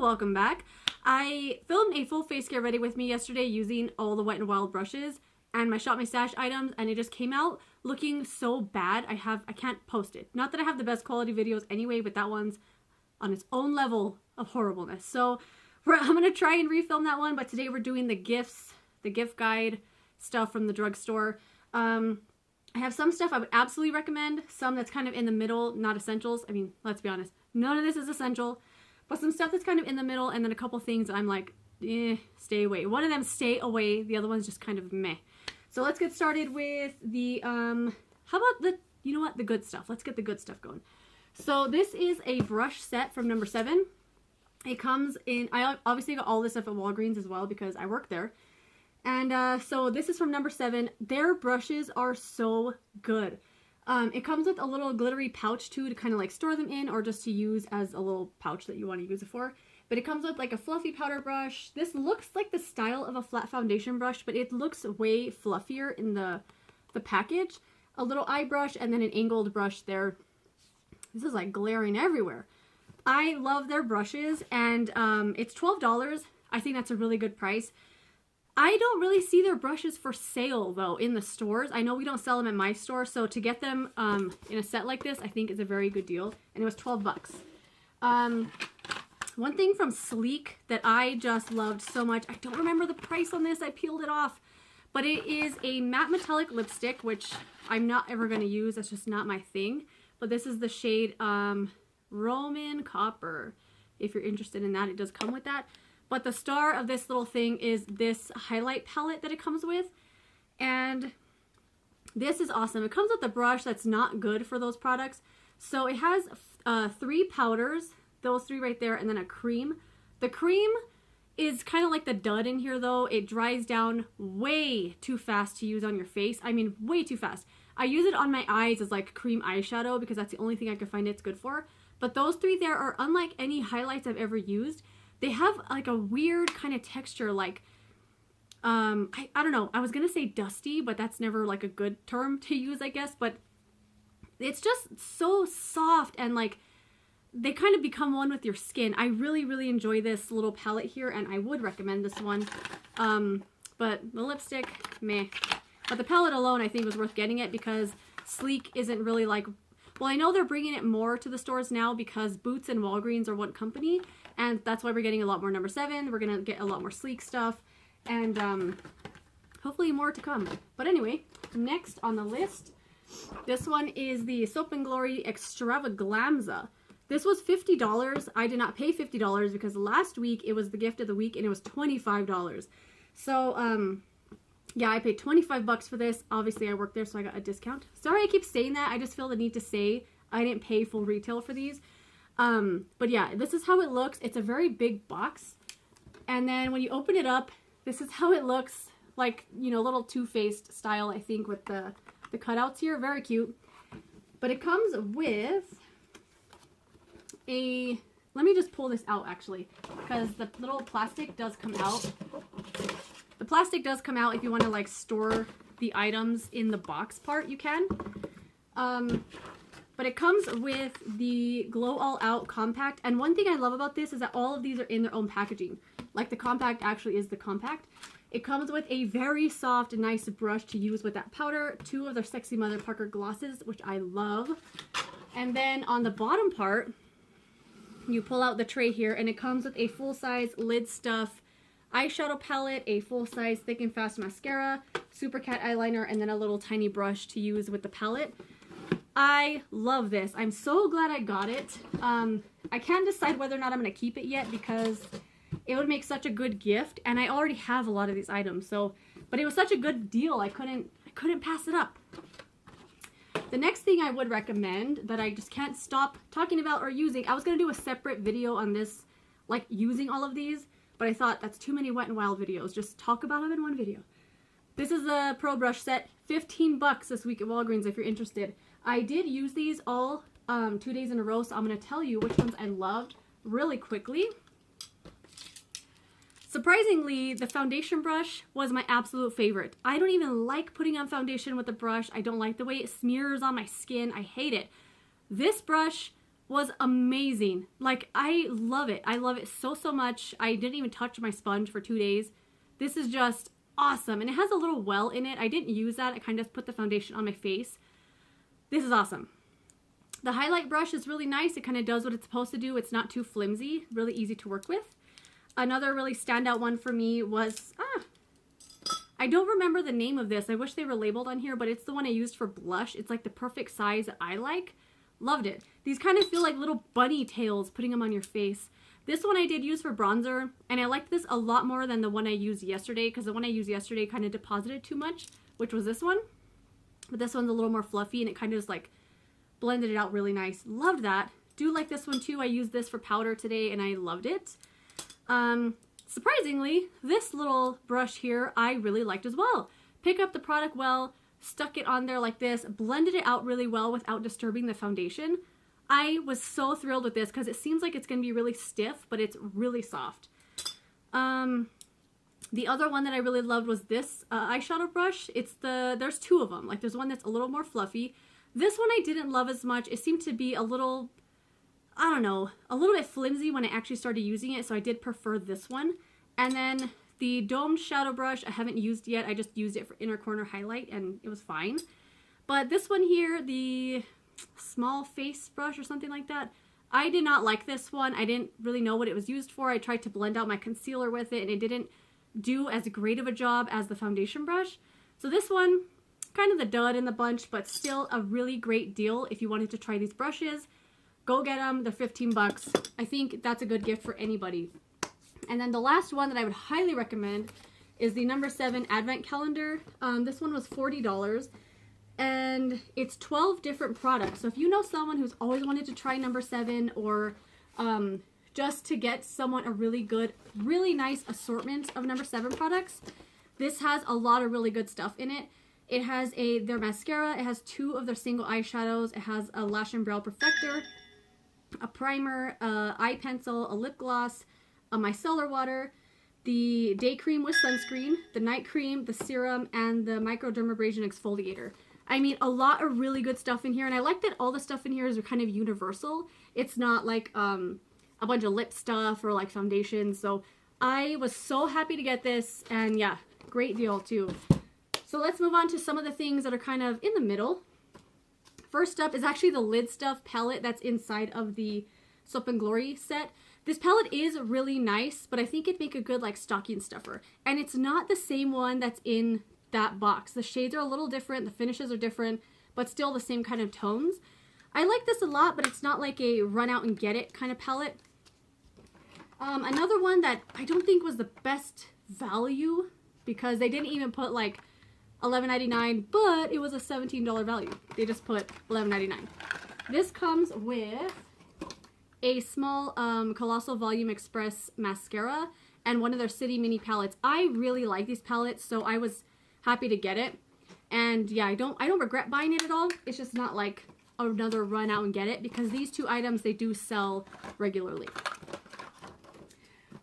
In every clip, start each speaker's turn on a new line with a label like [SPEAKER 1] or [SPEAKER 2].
[SPEAKER 1] welcome back. I filmed a full face get ready with me yesterday using all the Wet n Wild brushes and my Shop My Stash items, and it just came out looking so bad. I can't post it. Not that I have the best quality videos anyway, but that one's on its own level of horribleness. So I'm gonna try and refilm that one, but today we're doing the gifts, the gift guide stuff from the drugstore. I have some stuff I would absolutely recommend, some that's kind of in the middle, not essentials. I mean, let's be honest, none of this is essential, but some stuff that's kind of in the middle, and then a couple things I'm like, stay away. One of them, stay away. The other one's just kind of meh. So let's get started with the, how about the, you know what, the good stuff. Let's get the good stuff going. So this is a brush set from No7. It comes in, I obviously got all this stuff at Walgreens as well because I work there. And so this is from No7. Their brushes are so good. It comes with a little glittery pouch too to kind of like store them in, or just to use as a little pouch that you want to use it for. But it comes with like a fluffy powder brush. This looks like the style of a flat foundation brush, but it looks way fluffier in the package. A little eye brush and then an angled brush there. This is like glaring everywhere. I love their brushes, and it's $12. I think that's a really good price. I don't really see their brushes for sale though in the stores. I know we don't sell them at my store, so to get them in a set like this, I think is a very good deal. And it was 12 bucks. One thing from Sleek that I just loved so much, I don't remember the price on this, I peeled it off, but it is a matte metallic lipstick, which I'm not ever going to use. That's just not my thing. But this is the shade Roman Copper. If you're interested in that, it does come with that. But the star of this little thing is this highlight palette that it comes with. And this is awesome. It comes with a brush that's not good for those products. So it has 3 powders, those 3 right there, and then a cream. The cream is kind of like the dud in here though. It dries down way too fast to use on your face. I mean, way too fast. I use it on my eyes as like cream eyeshadow because that's the only thing I can find it's good for. But those 3 there are unlike any highlights I've ever used. They have like a weird kind of texture, like, I don't know, I was gonna say dusty, but that's never like a good term to use, I guess, but it's just so soft, and like, they kind of become one with your skin. I really, really enjoy this little palette here, and I would recommend this one, but the lipstick, meh. But the palette alone, I think, was worth getting it because Sleek isn't really like, well, I know they're bringing it more to the stores now because Boots and Walgreens are one company, and that's why we're getting a lot more No7. We're going to get a lot more Sleek stuff, and hopefully more to come. But anyway, next on the list, this one is the Soap & Glory Extravaganza. This was $50. I did not pay $50 because last week it was the gift of the week and it was $25. So, yeah, I paid 25 bucks for this. Obviously, I work there, so I got a discount. Sorry I keep saying that. I just feel the need to say I didn't pay full retail for these. But yeah, this is how it looks. It's a very big box. And then when you open it up, this is how it looks. Like, you know, little Too-Faced style, I think, with the cutouts here. Very cute. But it comes with a... Let me just pull this out, actually, because the little plastic does come out. The plastic does come out if you want to like store the items in the box part, you can. But it comes with the Glow All Out Compact. And one thing I love about this is that all of these are in their own packaging. Like the compact actually is the compact. It comes with a very soft and nice brush to use with that powder. 2 of their Sexy Mother Parker glosses, which I love. And then on the bottom part, you pull out the tray here and it comes with a full-size lid stuff eyeshadow palette, a full-size Thick and Fast mascara, Super Cat eyeliner, and then a little tiny brush to use with the palette. I love this. I'm so glad I got it. I can't decide whether or not I'm going to keep it yet because it would make such a good gift, and I already have a lot of these items. So, but it was such a good deal, I couldn't pass it up. The next thing I would recommend that I just can't stop talking about or using, I was going to do a separate video on this, like using all of these, but I thought that's too many Wet n Wild videos. Just talk about them in one video. This is a Pro Brush set. 15 bucks this week at Walgreens if you're interested. I did use these all 2 days in a row, so I'm going to tell you which ones I loved really quickly. Surprisingly, the foundation brush was my absolute favorite. I don't even like putting on foundation with the brush. I don't like the way it smears on my skin. I hate it. This brush was amazing. Like, I love it. I love it so, so much. I didn't even touch my sponge for 2 days. This is just awesome. And it has a little well in it. I didn't use that. I kind of just put the foundation on my face. This is awesome. The highlight brush is really nice. It kind of does what it's supposed to do. It's not too flimsy. Really easy to work with. Another really standout one for me was, I don't remember the name of this. I wish they were labeled on here, but it's the one I used for blush. It's like the perfect size that I like. Loved it. These kind of feel like little bunny tails putting them on your face. This one I did use for bronzer, and I liked this a lot more than the one I used yesterday, because the one I used yesterday kind of deposited too much, which was this one. But this one's a little more fluffy, and it kind of just like blended it out really nice. Loved that. Do like this one too. I used this for powder today, and I loved it. Surprisingly, this little brush here I really liked as well. Pick up the product well, stuck it on there like this, blended it out really well without disturbing the foundation. I was so thrilled with this because it seems like it's going to be really stiff, but it's really soft. The other one that I really loved was this eyeshadow brush. There's two of them. Like, there's one that's a little more fluffy. This one I didn't love as much. It seemed to be a little, I don't know, a little bit flimsy when I actually started using it, so I did prefer this one. And then the domed shadow brush I haven't used yet. I just used it for inner corner highlight, and it was fine. But this one here, the small face brush or something like that, I did not like this one. I didn't really know what it was used for. I tried to blend out my concealer with it, and it didn't do as great of a job as the foundation brush. So this one, kind of the dud in the bunch, but still a really great deal if you wanted to try these brushes. Go get them. They're 15 bucks. I think that's a good gift for anybody. And then the last one that I would highly recommend is the No7 Advent Calendar. This one was $40. And it's 12 different products. So if you know someone who's always wanted to try No7, or just to get someone a really good, really nice assortment of No7 products, this has a lot of really good stuff in it. It has their mascara, it has 2 of their single eyeshadows, it has a lash and brow perfector, a primer, eye pencil, a lip gloss, a micellar water, the day cream with sunscreen, the night cream, the serum, and the microdermabrasion exfoliator. I mean, a lot of really good stuff in here, and I like that all the stuff in here is kind of universal. It's not like a bunch of lip stuff or like foundation. So I was so happy to get this, and yeah, great deal too. So let's move on to some of the things that are kind of in the middle. First up is actually the Lid Stuff palette that's inside of the Soap and Glory set. This palette is really nice, but I think it'd make a good like stocking stuffer. And it's not the same one that's in that box. The shades are a little different, the finishes are different, but still the same kind of tones. I like this a lot, but it's not like a run out and get it kind of palette. Another one that I don't think was the best value, because they didn't even put like $11.99, but it was a $17 value. They just put $11.99. This comes with a small Colossal Volume Express mascara and one of their City Mini palettes. I really like these palettes, so I was happy to get it. And yeah, I don't regret buying it at all. It's just not like another run out and get it, because these 2 items, they do sell regularly.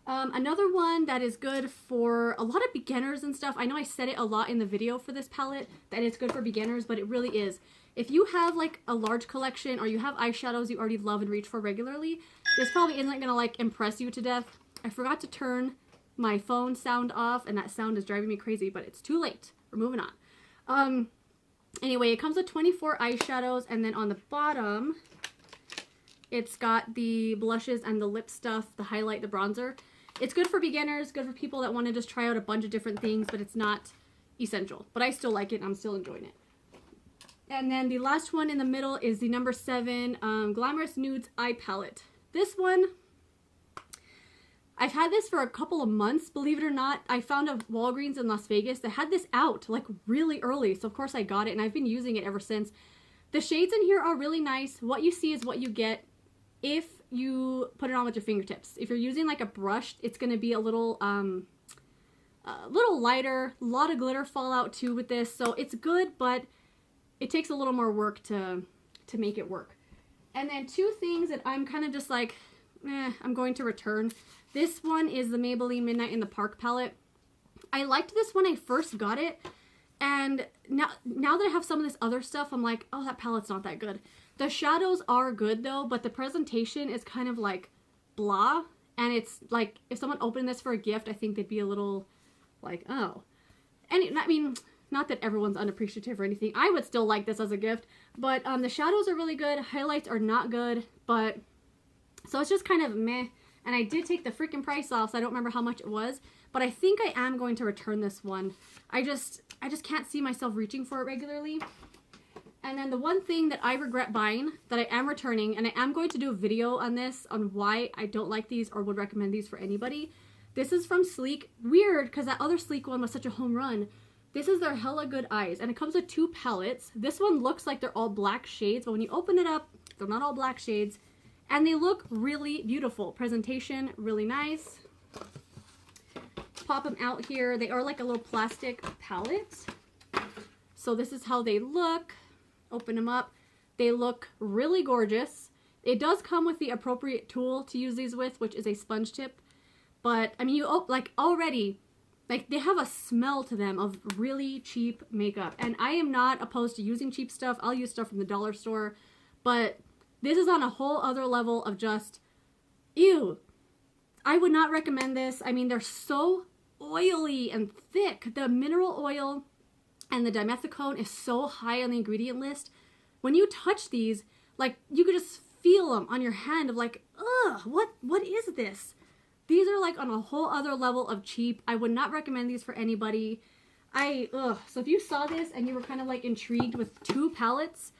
[SPEAKER 1] Another one that is good for a lot of beginners and stuff. I know I said it a lot in the video for this palette, that it's good for beginners, but it really is. If you have like a large collection, or you have eyeshadows you already love and reach for regularly, this probably isn't gonna like impress you to death. I forgot to turn my phone sound off, and that sound is driving me crazy, but it's too late. We're moving on. Anyway, it comes with 24 eyeshadows, and then on the bottom, it's got the blushes and the lip stuff, the highlight, the bronzer. It's good for beginners, good for people that want to just try out a bunch of different things, but it's not essential. But I still like it, and I'm still enjoying it. And then the last one in the middle is the No7 Glamorous Nudes Eye Palette. This one, I've had this for a couple of months, believe it or not. I found a Walgreens in Las Vegas that had this out like really early, so of course I got it, and I've been using it ever since. The shades in here are really nice. What you see is what you get if you put it on with your fingertips. If you're using like a brush, it's going to be a little lighter. A lot of glitter fallout too with this, so it's good, but it takes a little more work to make it work. And then 2 things that I'm kind of just like, I'm going to return. This one is the Maybelline Midnight in the Park palette. I liked this when I first got it, and now that I have some of this other stuff, I'm like, oh, that palette's not that good. The shadows are good though, but the presentation is kind of like blah. And it's like, if someone opened this for a gift, I think they'd be a little like, oh. And I mean, not that everyone's unappreciative or anything. I would still like this as a gift. But the shadows are really good. Highlights are not good. But, so it's just kind of meh. And I did take the freaking price off, so I don't remember how much it was. But I think I am going to return this one. I just can't see myself reaching for it regularly. And then the one thing that I regret buying that I am returning, and I am going to do a video on this, on why I don't like these or would recommend these for anybody. This is from Sleek. Weird, because that other Sleek one was such a home run. This is their Hella Good Eyes, and it comes with 2 palettes. This one looks like they're all black shades, but when you open it up, they're not all black shades. And they look really beautiful. Presentation, really nice. Pop them out here. They are like a little plastic palette. So this is how they look. Open them up. They look really gorgeous. It does come with the appropriate tool to use these with, which is a sponge tip. But, I mean, you like already, like they have a smell to them of really cheap makeup. And I am not opposed to using cheap stuff. I'll use stuff from the dollar store. But this is on a whole other level of just, ew. I would not recommend this. I mean, they're so oily and thick. The mineral oil and the dimethicone is so high on the ingredient list. When you touch these, like, you could just feel them on your hand of like, ugh, what is this? These are like on a whole other level of cheap. I would not recommend these for anybody. So if you saw this and you were kind of like intrigued with 2 palettes,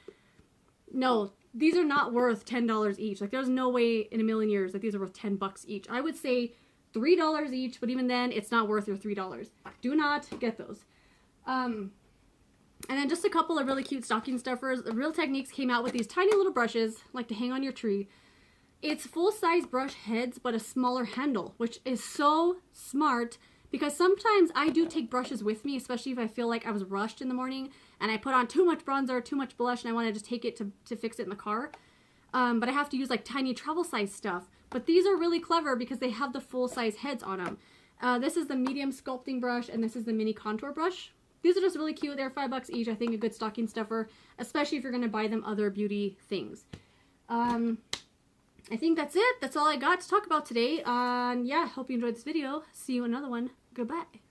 [SPEAKER 1] no, these are not worth $10 each. Like, there's no way in a million years that these are worth $10 each. I would say $3 each, but even then, it's not worth your $3. Do not get those. And then just a couple of really cute stocking stuffers. Real Techniques came out with these tiny little brushes, like to hang on your tree. It's full-size brush heads, but a smaller handle, which is so smart because sometimes I do take brushes with me, especially if I feel like I was rushed in the morning and I put on too much bronzer, too much blush, and I want to just take it to fix it in the car. But I have to use like tiny travel size stuff. But these are really clever because they have the full-size heads on them. This is the medium sculpting brush, and this is the mini contour brush. These are just really cute. They're $5 each. I think a good stocking stuffer, especially if you're going to buy them other beauty things. I think that's it. That's all I got to talk about today. Yeah, hope you enjoyed this video. See you in another one. Goodbye.